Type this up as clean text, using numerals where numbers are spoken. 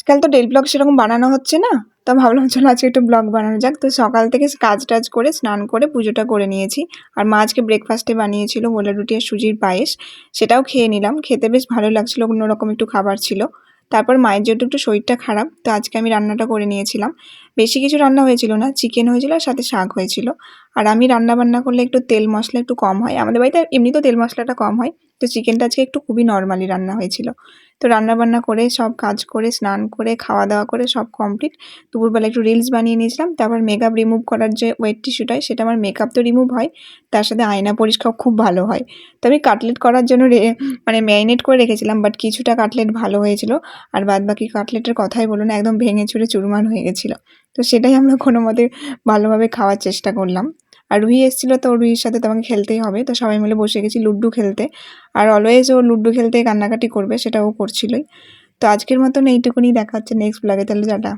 আজকাল তো daily blog সেরকম বানানো হচ্ছে না, তো ভাবলাম চলো আজকে একটু ব্লগ বানানো যাক। তো সকাল থেকে কাজ টাজ করে স্নান করে পুজোটা করে নিয়েছি। আর মা আজকে ব্রেকফাস্টে বানিয়েছিল গোলা রুটি আর সুজির পায়েস, সেটাও খেয়ে নিলাম। খেতে বেশ ভালো লাগছিল, অন্যরকম একটু খাবার ছিল। তারপর মায়ের যেহেতু একটু শরীরটা খারাপ, তো আজকে আমি রান্নাটা করে নিয়েছিলাম। বেশি কিছু রান্না হয়েছিল না, চিকেন হয়েছিল আর সাথে শাক হয়েছিল। আর আমি রান্না বান্না করলে একটু তেল মশলা একটু কম হয়, আমাদের বাড়িতে এমনিতেও তেল মশলাটা কম হয়। তো চিকেনটা আজকে একটু খুবই নর্মালি রান্না হয়েছিল। তো রান্নাবান্না করে সব কাজ করে স্নান করে খাওয়া দাওয়া করে সব কমপ্লিট। দুপুরবেলা একটু রিলস বানিয়ে নিয়েছিলাম। তারপর মেকআপ রিমুভ করার যে ওয়েট টিস্যুটা হয়, সেটা আমার মেকআপ তো রিমুভ হয়, তার সাথে আয়না পরিষ্কার খুব ভালো হয়। তো আমি কাটলেট করার জন্য মানে ম্যারিনেট করে রেখেছিলাম, বাট কিছুটা কাটলেট ভালো হয়েছিল। আর বাদ বাকি কাটলেটের কথাই বলো না, একদম ভেঙে চুরে চুরমার হয়ে গেছিলো। তো সেটাই আমরা কোনো মতে ভালোভাবে খাওয়ার চেষ্টা করলাম। আর রুহি এসেছিলো, তো রুহির সাথে তোমাকে খেলতেই হবে, তো সবাই মিলে বসে গেছি লুড্ডু খেলতে। আর অলওয়েজ ও লুড্ডু খেলতে কান্নাকাটি করবে, সেটা ও করছিলই। তো আজকের মতন এইটুকুনি, দেখা হচ্ছে নেক্সট ব্লগে, তাহলে টাটা।